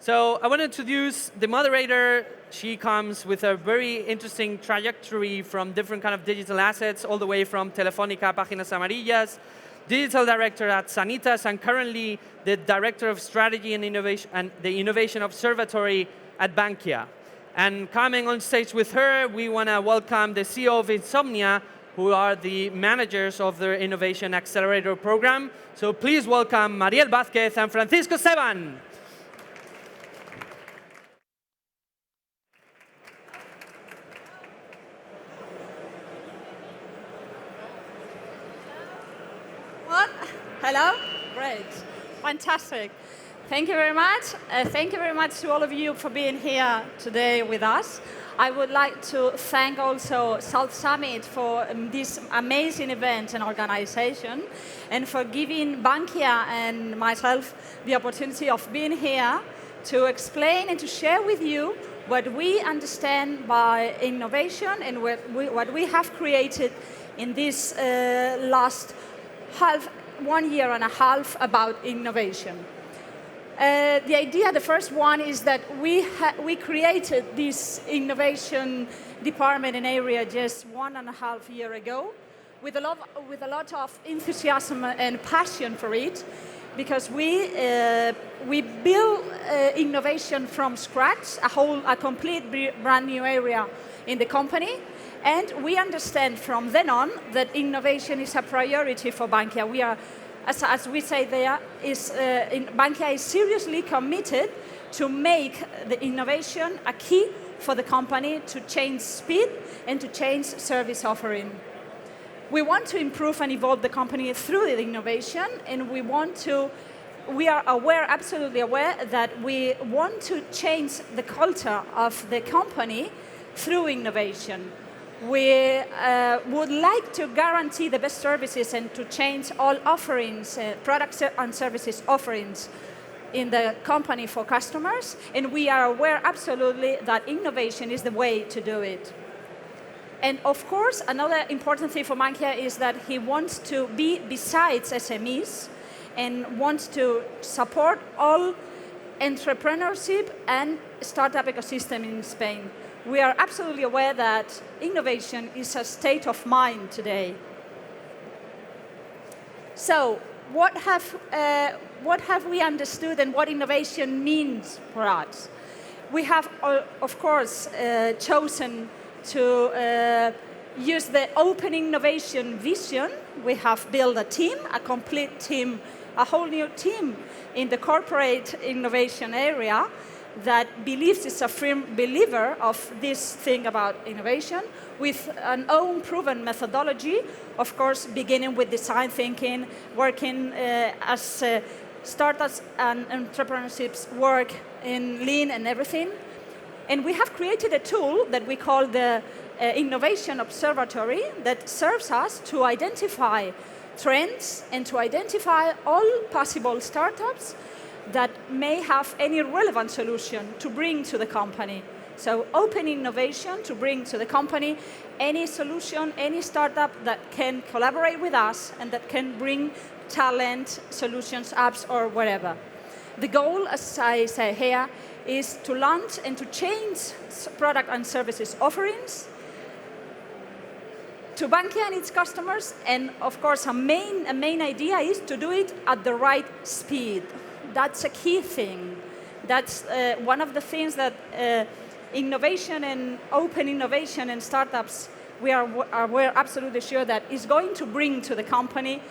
So I want to introduce the moderator. She comes with a very interesting trajectory from different kind of digital assets, all the way from Telefónica, Páginas Amarillas, digital director at Sanitas, and currently the director of strategy and innovation and the innovation observatory at Bankia. And coming on stage with her, we want to welcome the CEO of Insomnia, who are the managers of their Innovation Accelerator program. So please welcome Mariel Vázquez and Francisco Esteban. What? Hello? Great. Fantastic. Thank you very much. Thank you very much to all of you for being here today with us. I would like to thank also South Summit for this amazing event and organization, and for giving Bankia and myself the opportunity of being here to explain and to share with you what we understand by innovation and what we have created in this last 1 year and a half about innovation. The idea, the first one, is that we created this innovation department and area just 1.5 years ago with a lot of enthusiasm and passion for it, because we build innovation from scratch, a complete brand new area in the company. And we understand from then on that innovation is a priority for Bankia. We are, as we say there, Bankia is seriously committed to make the innovation a key for the company to change speed and to change service offering. We want to improve and evolve the company through the innovation, and we are absolutely aware that we want to change the culture of the company through innovation. We would like to guarantee the best services and to change all offerings, products and services offerings in the company for customers. And we are aware absolutely that innovation is the way to do it. And of course, another important thing for Bankia is that he wants to be besides SMEs and wants to support all entrepreneurship and startup ecosystem in Spain. We are absolutely aware that innovation is a state of mind today. So, what have we understood and what innovation means for us? We have, of course, chosen to use the open innovation vision. We have built a team, a complete team, a whole new team in the corporate innovation area that believes, is a firm believer of this thing about innovation, with an own proven methodology, of course, beginning with design thinking, working as startups and entrepreneurships work in lean and everything. And we have created a tool that we call the Innovation Observatory that serves us to identify trends and to identify all possible startups that may have any relevant solution to bring to the company. So open innovation to bring to the company any solution, any startup that can collaborate with us and that can bring talent, solutions, apps, or whatever. The goal, as I say here, is to launch and to change product and services offerings to Bankia and its customers. And of course, a main idea is to do it at the right speed. That's a key thing. That's one of the things that innovation and open innovation and startups, we're absolutely sure that is going to bring to the company,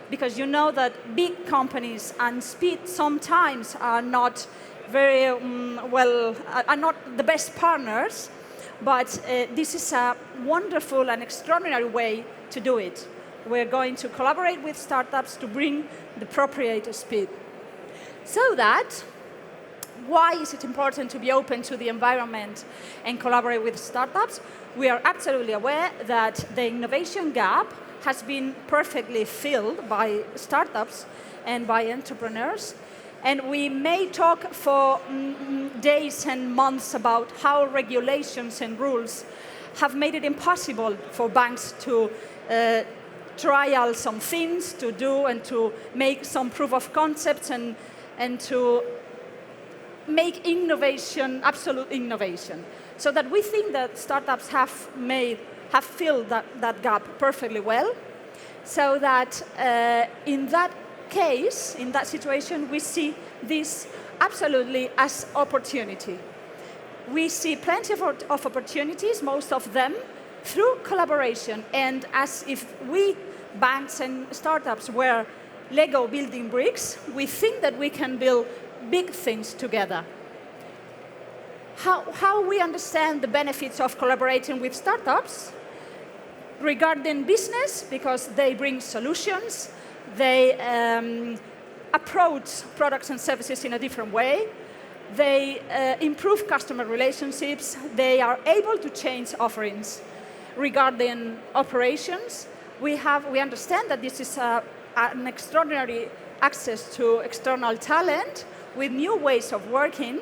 because you know that big companies and speed sometimes are not very are not the best partners, but this is a wonderful and extraordinary way to do it. We're going to collaborate with startups to bring the appropriate speed. So that, why is it important to be open to the environment and collaborate with startups? We are absolutely aware that the innovation gap has been perfectly filled by startups and by entrepreneurs. And we may talk for days and months about how regulations and rules have made it impossible for banks to trial some things, to do and to make some proof of concepts and to make innovation, absolute innovation. So that we think that startups have filled that gap perfectly well. So that in that case, in that situation, we see this absolutely as opportunity. We see plenty of opportunities, most of them through collaboration, and as if we, banks and startups, were Lego building bricks, we think that we can build big things together. How we understand the benefits of collaborating with startups? Regarding business, because they bring solutions, they approach products and services in a different way, they improve customer relationships, they are able to change offerings. Regarding operations, we understand that this is an extraordinary access to external talent with new ways of working,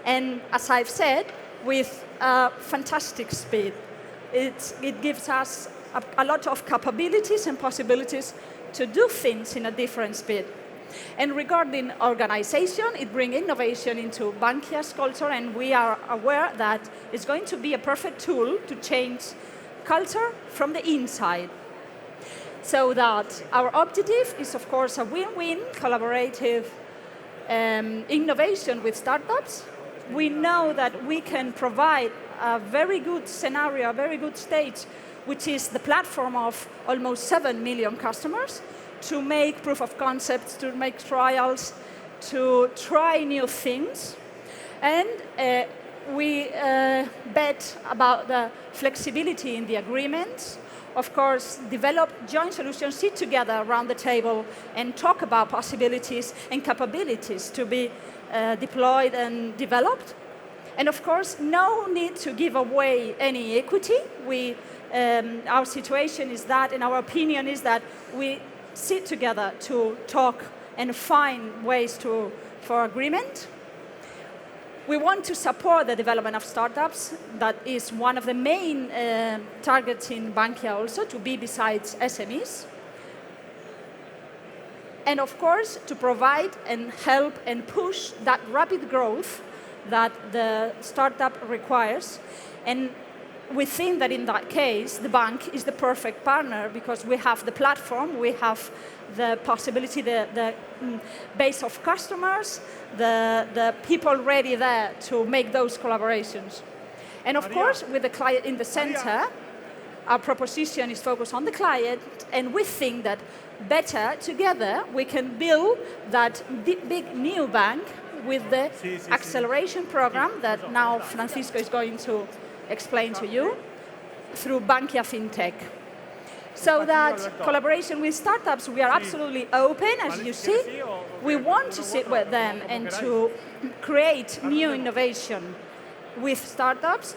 and as I've said, with fantastic speed. It gives us a lot of capabilities and possibilities to do things in a different speed. And regarding organization, it brings innovation into Bankia's culture, and we are aware that it's going to be a perfect tool to change culture from the inside. So that our objective is, of course, a win-win collaborative innovation with startups. We know that we can provide a very good scenario, a very good stage, which is the platform of almost 7 million customers, to make proof of concepts, to make trials, to try new things. And we bet about the flexibility in the agreements. Of course, develop joint solutions, sit together around the table and talk about possibilities and capabilities to be deployed and developed. And of course, no need to give away any equity. Our situation is that, and our opinion is that we sit together to talk and find ways for agreement. We want to support the development of startups. That is one of the main targets in Bankia also, to be besides SMEs. And of course, to provide and help and push that rapid growth that the startup requires. And we think that in that case, the bank is the perfect partner, because we have the platform, we have the possibility, the base of customers, the people ready there to make those collaborations. And of course, with the client in the center, our proposition is focused on the client, and we think that better together we can build that big new bank with the acceleration program that now Francisco is going to explain to you through Bankia FinTech. So that collaboration with startups, we are absolutely open, as you see. We want to sit with them and to create new innovation with startups.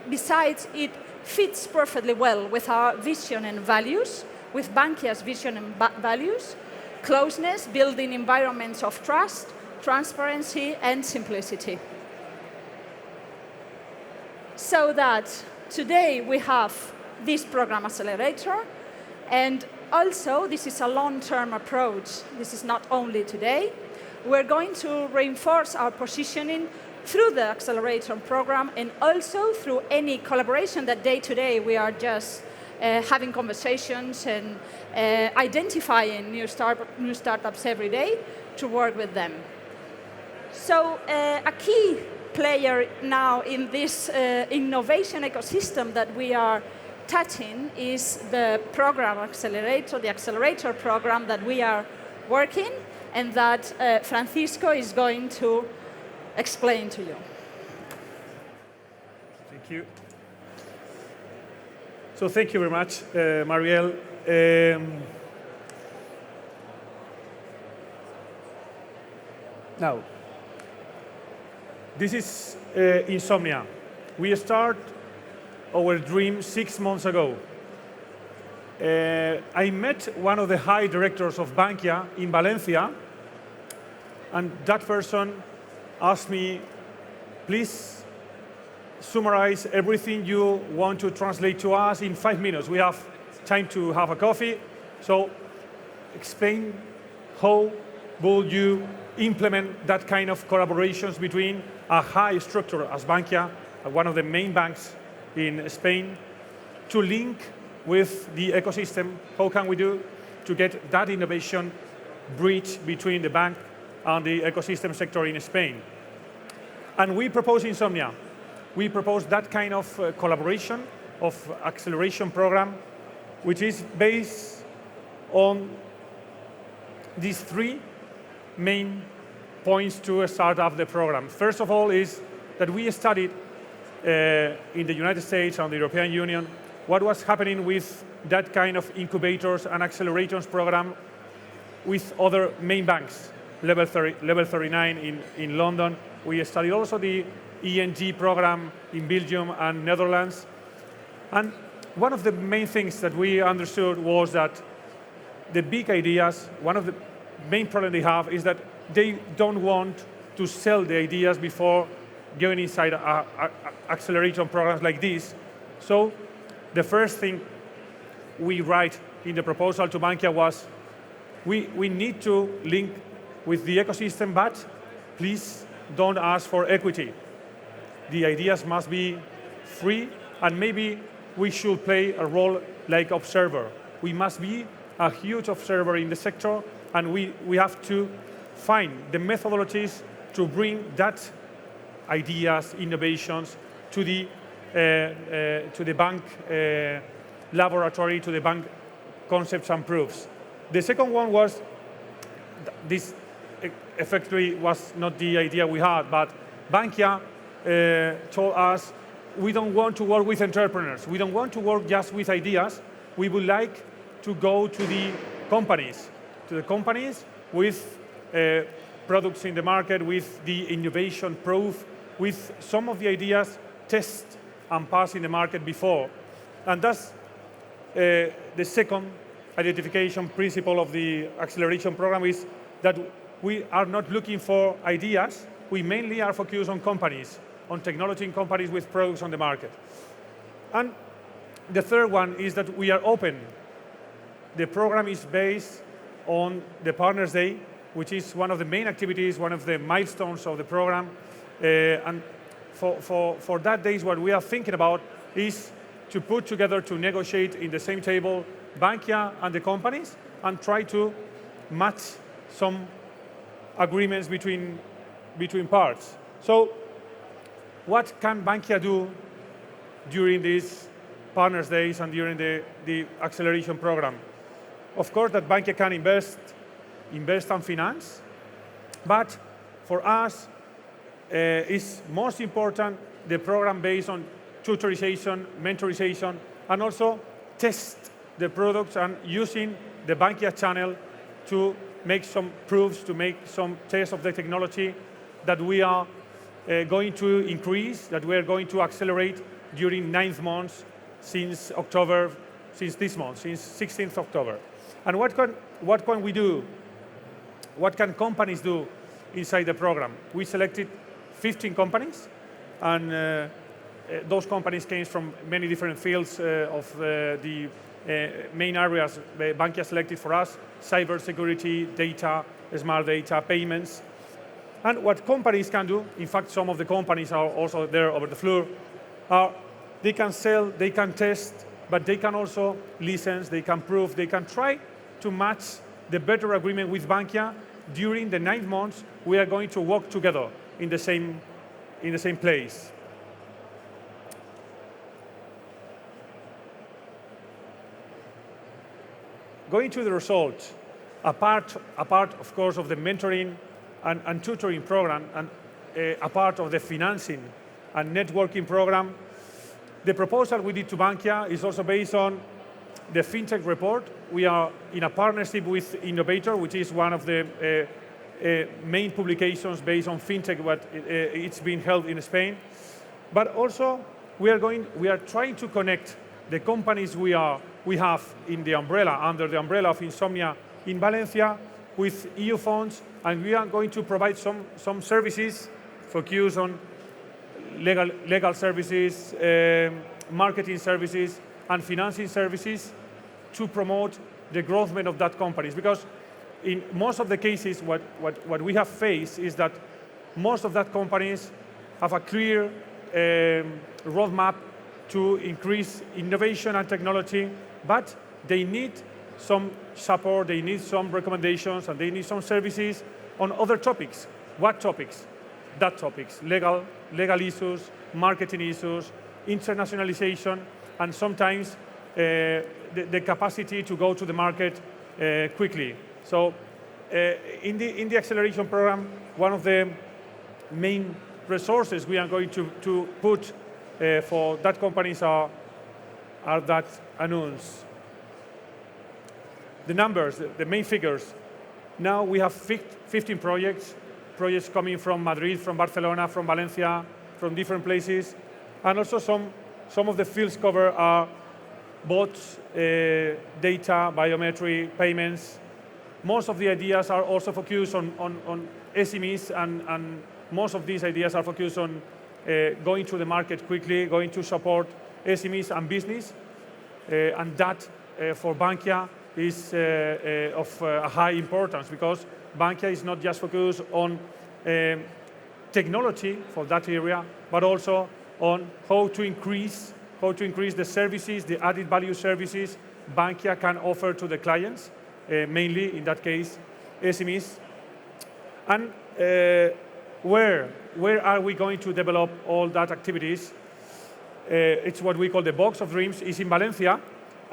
Besides, it fits perfectly well with our vision and values, with Bankia's vision and values: closeness, building environments of trust, transparency, and simplicity. So that today we have this program accelerator, and also this is a long-term approach. This is not only today. We're going to reinforce our positioning through the accelerator program, and also through any collaboration that day to day we are just having conversations and identifying new startups every day to work with them. So a key player now in this innovation ecosystem that we are touching is the program accelerator, the accelerator program that we are working, and that Francisco is going to explain to you. Thank you. So thank you very much, Mariel. Now, this is Insomnia. We start our dream 6 months ago. I met one of the high directors of Bankia in Valencia, and that person asked me, please summarize everything you want to translate to us in 5 minutes. We have time to have a coffee. So explain how would you implement that kind of collaborations between a high structure as Bankia, one of the main banks in Spain, to link with the ecosystem? How can we do to get that innovation bridge between the bank and the ecosystem sector in Spain? And we propose Insomnia. We propose that kind of collaboration, of acceleration program, which is based on these three main points to start up the program. First of all is that we studied in the United States and the European Union what was happening with that kind of incubators and accelerators program with other main banks, level 39 in London. We studied also the ENG program in Belgium and Netherlands. And one of the main things that we understood was that the big ideas, one of the main problems they have is that they don't want to sell the ideas before going inside acceleration programs like this. So the first thing we write in the proposal to Bankia was, we need to link with the ecosystem, but please don't ask for equity. The ideas must be free, and maybe we should play a role like observer. We must be a huge observer in the sector, and we have to find the methodologies to bring that ideas, innovations to the bank laboratory, to the bank concepts and proofs. The second one was, this effectively was not the idea we had, but Bankia told us, we don't want to work with entrepreneurs. We don't want to work just with ideas. We would like to go to the companies with products in the market, with the innovation proof, with some of the ideas test and pass in the market before. And that's the second identification principle of the acceleration program, is that we are not looking for ideas. We mainly are focused on companies, on technology companies with products on the market. And the third one is that we are open. The program is based on the Partners Day, which is one of the main activities, one of the milestones of the program. And for that day, what we are thinking about is to put together, to negotiate in the same table, Bankia and the companies, and try to match some agreements between parts. So what can Bankia do during these Partners Days and during the acceleration program? Of course, that Bankia can invest and finance, but for us, it's most important the program based on tutorization, mentorization, and also test the products and using the Bankia channel to make some proofs, to make some tests of the technology that we are going to increase, that we are going to accelerate during 9 months since October, since this month, since 16th October. And what can we do? What can companies do inside the program? We selected 15 companies, and those companies came from many different fields of the main areas Bankia selected for us: cybersecurity, data, smart data, payments. And what companies can do, in fact, some of the companies are also there over the floor, they can sell, they can test, but they can also listen, they can prove, they can try to match the better agreement with Bankia. During the 9 months, we are going to work together in the same place. Going to the results, apart of course of the mentoring and tutoring program, and a part of the financing and networking program, the proposal we did to Bankia is also based on the FinTech report. We are in a partnership with Innovator, which is one of the main publications based on FinTech, but it's been held in Spain. But also, we are trying to connect the companies we have in the umbrella, under the umbrella of Insomnia in Valencia, with EU funds, and we are going to provide some services focused on legal services, marketing services, and financing services to promote the growth of that companies. Because in most of the cases, what we have faced is that most of that companies have a clear roadmap to increase innovation and technology, but they need some support, they need some recommendations, and they need some services on other topics. What topics? That topics, legal issues, marketing issues, internationalization, and sometimes the capacity to go to the market quickly. So in the acceleration program, one of the main resources we are going to put for that companies are that announced. The numbers, the main figures. Now we have 15 projects coming from Madrid, from Barcelona, from Valencia, from different places. And also some of the fields covered are bots, data, biometric, payments. Most of the ideas are also focused on SMEs, and most of these ideas are focused on going to the market quickly, going to support SMEs and business. And that, for Bankia, is of high importance, because Bankia is not just focused on technology for that area, but also on how to increase the services, the added value services Bankia can offer to the clients, mainly in that case SMEs. And where are we going to develop all that activities? It's what we call the box of dreams. Is in Valencia.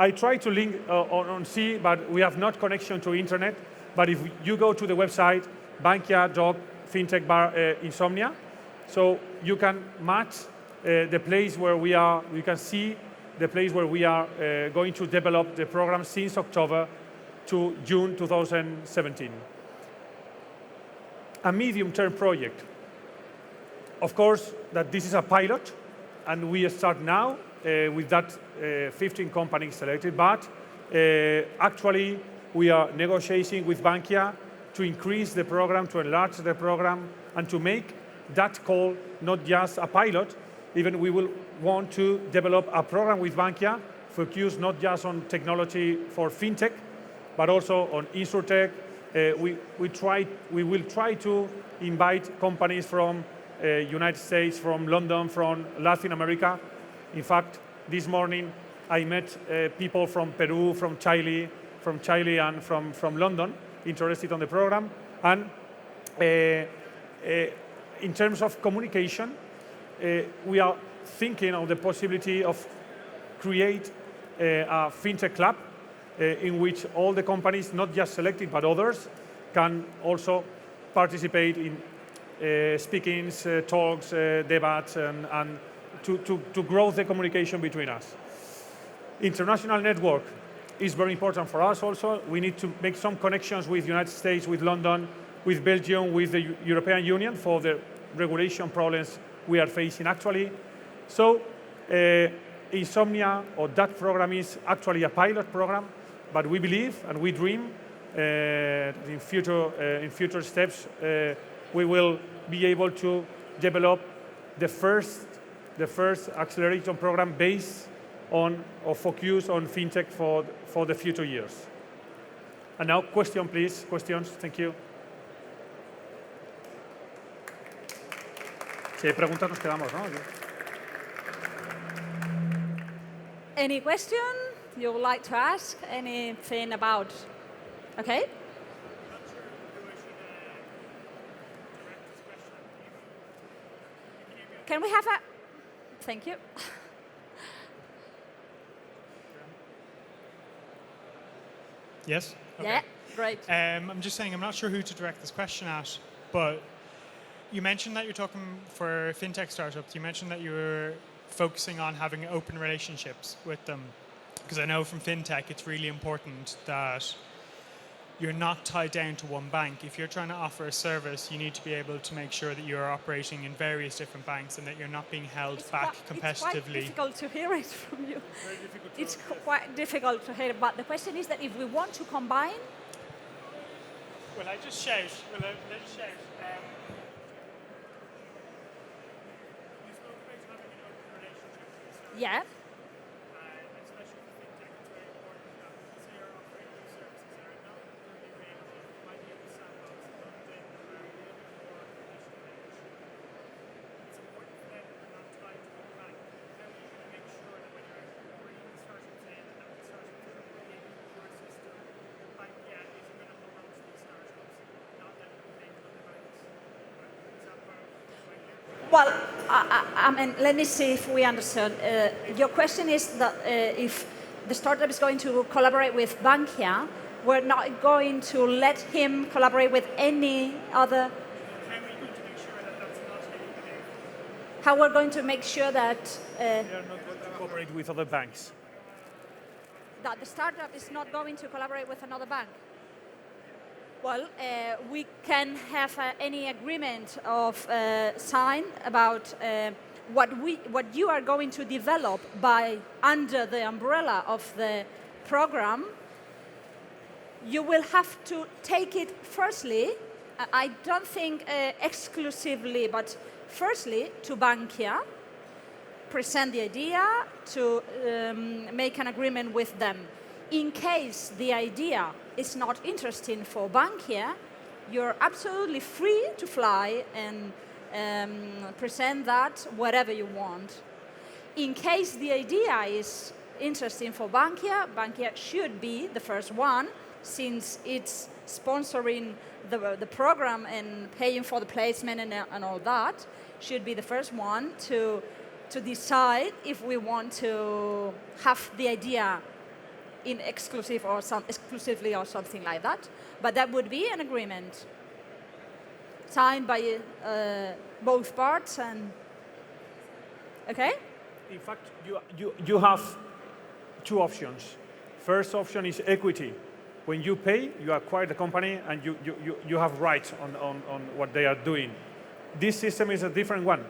I try to link on C, but we have not connection to internet. But if you go to the website, bankia.fintech/insomnia, so you can match the place where we are. You can see the place where we are going to develop the program since October to June 2017. A medium-term project. Of course, that this is a pilot, and we start now with that 15 companies selected, but actually we are negotiating with Bankia to increase the program, to enlarge the program, and to make that call not just a pilot. Even we will want to develop a program with Bankia focused not just on technology for fintech, but also on insurtech. We will try to invite companies from United States, from London, from Latin America. In fact, this morning I met people from Peru, from Chile, and from London interested on the program. And in terms of communication, we are thinking of the possibility of create a fintech club in which all the companies, not just selected but others, can also participate in speakings, talks, debates, and to grow the communication between us. International network is very important for us also. We need to make some connections with the United States, with London, with Belgium, with the European Union for the regulation problems we are facing actually. So Insomnia, or that program, is actually a pilot program, but we believe and we dream in future steps we will be able to develop the first acceleration program based on or focus on fintech for the future years. And now, question, please. Questions. Thank you. Si hay preguntas, nos quedamos, ¿no? Any question you would like to ask? Anything about? Okay. Can we have a? Thank you. Yes? Okay. Yeah, great. I'm just saying, I'm not sure who to direct this question at, but you mentioned that you're talking for fintech startups. You mentioned that you were focusing on having open relationships with them. Because I know from fintech, it's really important that you're not tied down to one bank. If you're trying to offer a service, you need to be able to make sure that you're operating in various different banks and that you're not being held back competitively. It's quite difficult to hear it from you. It's quite difficult to hear, but the question is that if we want to combine... Will I just shout? Will I just shout? You spoke about having an open relationship with services. Yeah. Especially for fintech, it's very important that because they are offering new services that are not going to be available Well, I mean, let me see if we understood. Your question is that if the startup is going to collaborate with Bankia, we're not going to let him collaborate with any other. How we're going to make sure that They are not going to cooperate with other banks. that the startup is not going to collaborate with another bank? Well, we can have any agreement of sign about what you are going to develop by under the umbrella of the program. You will have to take it firstly, I don't think exclusively, but firstly to Bankia, present the idea, to make an agreement with them. In case the idea is not interesting for Bankia, you're absolutely free to fly and present that wherever you want. In case the idea is interesting for Bankia, Bankia should be the first one, since it's sponsoring the program and paying for the placement and all that, should be the first one to decide if we want to have the idea in exclusively or something like that. But that would be an agreement signed by both parts. And okay. In fact, you have two options. First option is equity. When you pay, you acquire the company and you have rights on what they are doing. This system is a different one.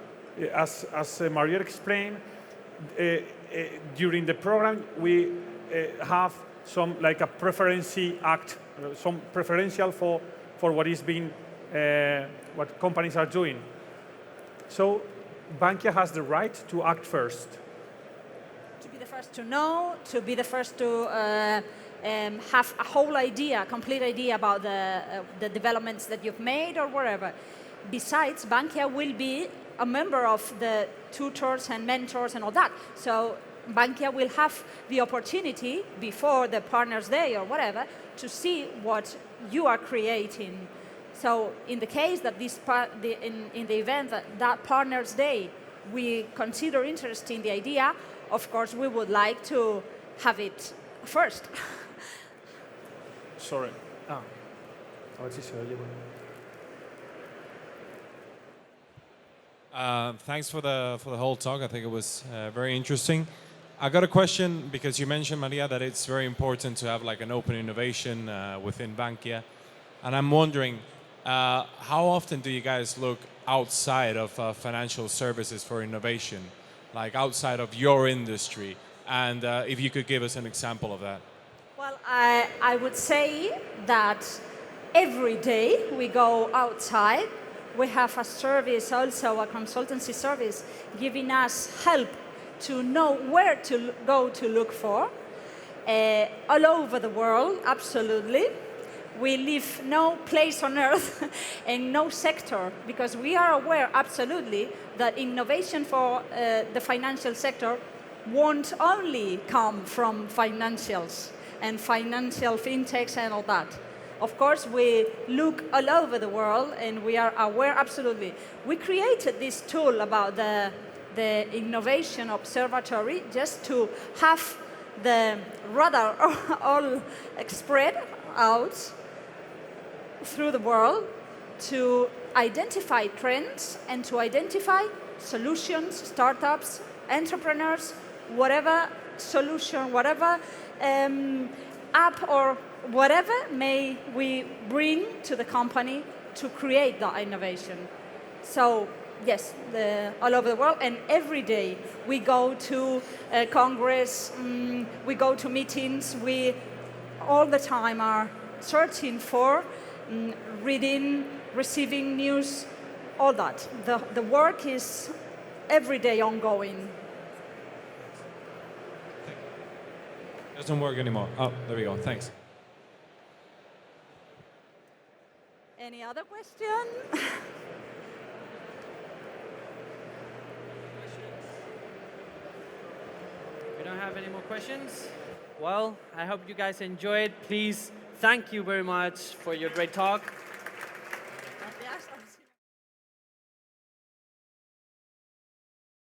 As Mariel explained, during the program, we have some like a preferency act, some preferential for what is being, what companies are doing. So Bankia has the right to act first. To be the first to know, to be the first to have a whole idea, complete idea about the developments that you've made or whatever. Besides, Bankia will be a member of the tutors and mentors and all that. So Bankia will have the opportunity before the Partners Day or whatever to see what you are creating. So in the case that in the event that Partners Day we consider interesting the idea, of course we would like to have it first. Sorry. A ver si se oye. Thanks for the whole talk. I think it was very interesting. I got a question because you mentioned, Maria, that it's very important to have like an open innovation within Bankia, and I'm wondering how often do you guys look outside of financial services for innovation, like outside of your industry, and if you could give us an example of that. Well, I would say that every day we go outside. We have a service, also a consultancy service, giving us help to know where to go to look for, all over the world, absolutely. We leave no place on earth and no sector, because we are aware, absolutely, that innovation for the financial sector won't only come from financials and financial fintechs and all that. Of course, we look all over the world and we are aware, absolutely. We created this tool about the Innovation Observatory just to have the radar all spread out through the world to identify trends and to identify solutions, startups, entrepreneurs, whatever solution, whatever app or whatever may we bring to the company to create the innovation. So yes, all over the world, and every day we go to Congress, we go to meetings, we all the time are searching for, reading, receiving news, all that. The work is every day ongoing. Doesn't work anymore. Oh, there we go. Thanks. Any other question? We don't have any more questions. Well, I hope you guys enjoyed. Please, thank you very much for your great talk.